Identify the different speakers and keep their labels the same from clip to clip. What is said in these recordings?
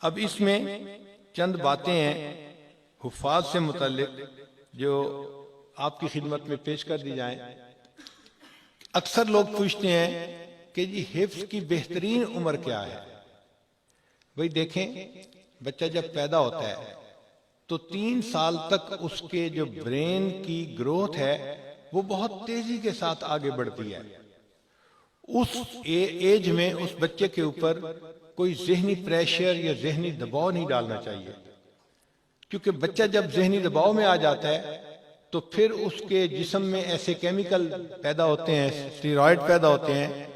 Speaker 1: अब इसमें चंद बातें हैं हुफ़ाज़ से मुतल्लिक जो आपकी खिदमत में पेश कर दी जाएं। अक्सर लोग पूछते हैं कि जी हिफ्ज़ की बेहतरीन उम्र क्या है। भाई देखें, बच्चा जब पैदा होता है तो 3 साल तक उसके जो ब्रेन की ग्रोथ है वो बहुत तेजी के साथ आगे बढ़ती है। उस एज में उस बच्चे के ऊपर कोई ज़हनी प्रेशर या ज़हनी दबाव नहीं डालना चाहिए, क्योंकि बच्चा जब ज़हनी दबाव में आ जाता है तो फिर उसके जिस्म में ऐसे केमिकल पैदा होते हैं, स्टेरॉयड पैदा होते हैं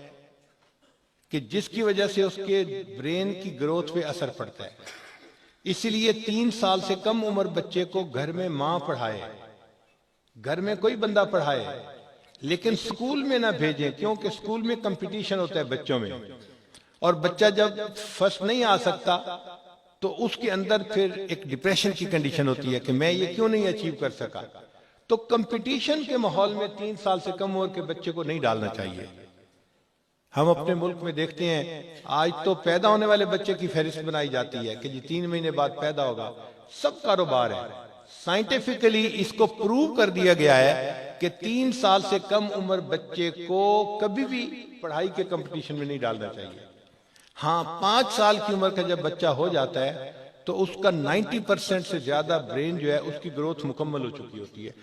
Speaker 1: कि जिसकी वजह से उसके ब्रेन की ग्रोथ पे असर पड़ता है। इसीलिए 3 साल से कम उम्र बच्चे को घर में माँ पढ़ाए, घर में कोई बंदा पढ़ाए, लेकिन स्कूल में ना भेजें, क्योंकि स्कूल में कंपटीशन होता है बच्चों में, और बच्चा जब फर्स्ट नहीं आ सकता तो उसके अंदर फिर एक डिप्रेशन की कंडीशन होती है कि मैं ये क्यों नहीं अचीव कर सका। तो कंपटीशन के माहौल में 3 साल से कम उम्र के बच्चे को नहीं डालना चाहिए। हम अपने मुल्क में देखते हैं आज तो पैदा होने वाले बच्चे की फहरिस्त बनाई जाती है कि जी 3 महीने बाद पैदा होगा। सब कारोबार है। साइंटिफिकली इसको प्रूव कर दिया गया है कि 3 साल से कम उम्र बच्चे को कभी भी पढ़ाई के कंपटीशन में नहीं डालना चाहिए। हाँ, 5 साल की उम्र का जब बच्चा हो जाता है तो उसका 90% से ज्यादा ब्रेन जो है उसकी ग्रोथ मुकम्मल हो चुकी होती है।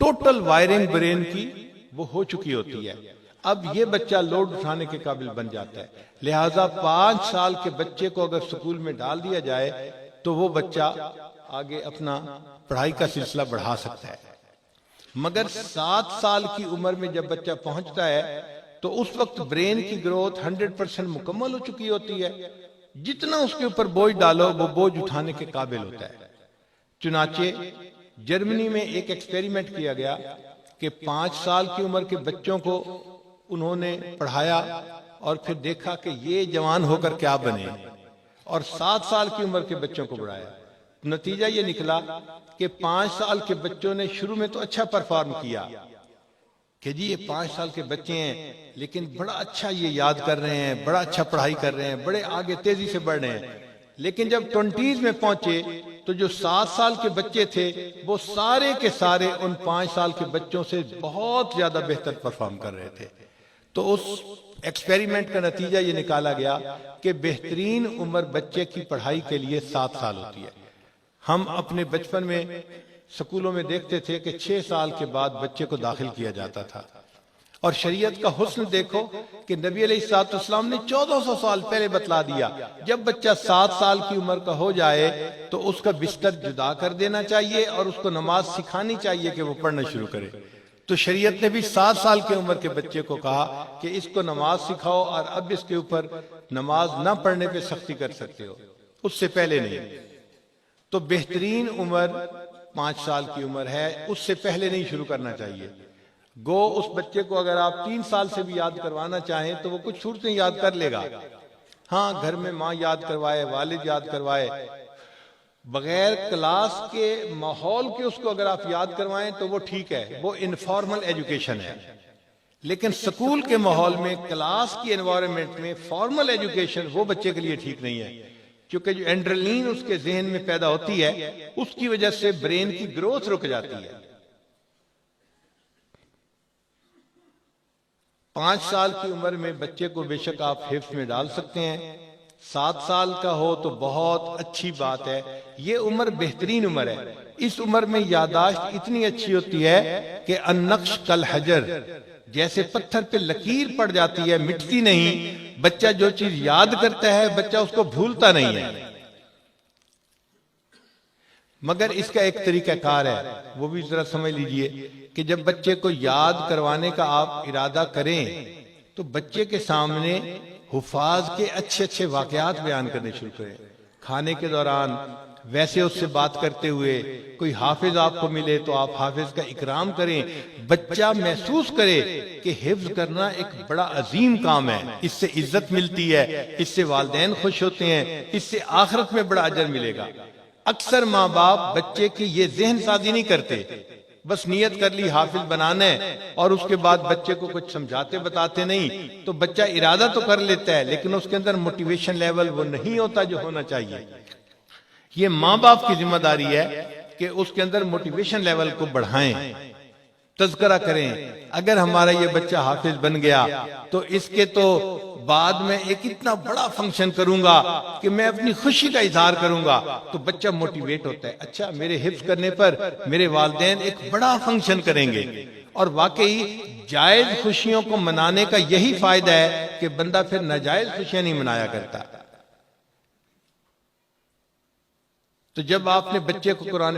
Speaker 1: टोटल वायरिंग ब्रेन की वो हो चुकी होती है। अब ये बच्चा लोड उठाने के काबिल बन जाता है। लिहाजा 5 साल के बच्चे को अगर स्कूल में डाल दिया जाए तो वो बच्चा आगे अपना पढ़ाई का सिलसिला बढ़ा सकता है। मगर 7 साल की उम्र में जब बच्चा पहुंचता है तो उस वक्त ब्रेन की ग्रोथ 100% मुकम्मल हो चुकी होती है। जितना उसके ऊपर बोझ डालो वो बोझ उठाने के काबिल होता है। चुनाचे जर्मनी में एक एक्सपेरिमेंट किया गया कि 5 साल की उम्र के बच्चों को उन्होंने पढ़ाया और फिर देखा कि ये जवान होकर क्या बने, और 7 साल की उम्र के बच्चों को पढ़ाया। नतीजा ये निकला कि 5 साल के बच्चों ने शुरू में तो अच्छा परफॉर्म किया कि जी ये 5 साल के बच्चे हैं लेकिन बड़ा अच्छा ये याद कर रहे हैं, बड़ा अच्छा पढ़ाई कर रहे हैं, बड़े आगे तेजी से बढ़ रहे हैं। लेकिन जब 20s में पहुंचे तो जो 7 साल के बच्चे थे वो सारे के सारे उन 5 साल के बच्चों से बहुत ज्यादा बेहतर परफॉर्म कर रहे थे। तो उस एक्सपेरिमेंट का नतीजा ये निकाला गया कि बेहतरीन उम्र बच्चे की पढ़ाई के लिए 7 साल होती है। हम अपने बचपन में स्कूलों में देखते थे कि 6 साल के बाद बच्चे को दाखिल किया जाता था। और शरीयत का हुस्न देखो कि नबी अलैहिस्सलाम ने 1400 साल पहले बतला दिया, जब बच्चा 7 साल की उम्र का हो जाए तो उसका बिस्तर जुदा कर देना चाहिए और उसको नमाज सिखानी चाहिए कि वो पढ़ना शुरू करे। तो शरीयत ने भी 7 साल की उम्र के बच्चे को कहा कि इसको नमाज सिखाओ, और अब इसके ऊपर नमाज ना पढ़ने पे सख्ती कर सकते हो, उससे पहले नहीं। तो बेहतरीन उम्र 5 साल की उम्र है, उससे पहले नहीं शुरू करना चाहिए। गो उस बच्चे को अगर आप 3 साल से भी याद करवाना चाहें तो वो कुछ सूरतें याद कर लेगा। हाँ, घर में माँ याद करवाए, वालिद याद करवाए, बगैर क्लास के माहौल के उसको अगर आप याद करवाएं तो वो ठीक है, वो इनफॉर्मल एजुकेशन है। लेकिन स्कूल के माहौल में, क्लास की एनवायरनमेंट में फॉर्मल एजुकेशन वो बच्चे के लिए ठीक नहीं है, क्योंकि जो एंड्रेलिन उसके जहन में पैदा होती है उसकी वजह से ब्रेन की ग्रोथ रुक जाती है। 5 साल की उम्र में बच्चे को बेशक आप हिफ्ज़ में डाल सकते हैं। 7 साल का हो तो बहुत अच्छी बात है। ये उम्र बेहतरीन उम्र है। इस उम्र में यादाश्त इतनी अच्छी होती है कि अन्नक्श कल हजर, जैसे पत्थर पे लकीर पड़ जाती है, मिटती नहीं। बच्चा जो चीज याद करता है बच्चा उसको भूलता नहीं है। मगर इसका एक तरीकाकार है, वो भी जरा समझ लीजिए कि जब बच्चे को याद करवाने का आप इरादा करें तो बच्चे के सामने हुफाज के अच्छे अच्छे वाकयात बयान करने शुरू करें। खाने के दौरान वैसे उससे बात करते हुए, कोई हाफिज आपको मिले तो आप हाफिज का इकराम करें। बच्चा महसूस करे कि हिफ्ज करना एक बड़ा अजीम काम है, इससे इज्जत मिलती है, इससे वालिदैन खुश होते हैं, इससे आखिरत में बड़ा अजर मिलेगा। अक्सर माँ बाप बच्चे की ये जहन साजी नहीं करते, बस नियत कर ली हाफिज बनाना है और उसके बाद बच्चे को कुछ समझाते बताते नहीं। तो बच्चा इरादा तो कर लेता है लेकिन उसके अंदर मोटिवेशन लेवल वो नहीं होता जो होना चाहिए। ये माँ बाप की जिम्मेदारी है कि उसके अंदर मोटिवेशन लेवल को बढ़ाएं, तज़किरा करें। अगर हमारा ये बच्चा हाफिज बन गया तो इसके तो बाद में एक इतना बड़ा फंक्शन करूंगा कि मैं अपनी खुशी का इजहार करूंगा, तो बच्चा मोटिवेट होता है। अच्छा, मेरे हिफ्ज करने पर मेरे वालिदैन एक बड़ा फंक्शन करेंगे। और वाकई जायज खुशियों को मनाने का यही फायदा है कि बंदा फिर नाजायज खुशियां नहीं मनाया करता। तो जब आपने बच्चे को कुरान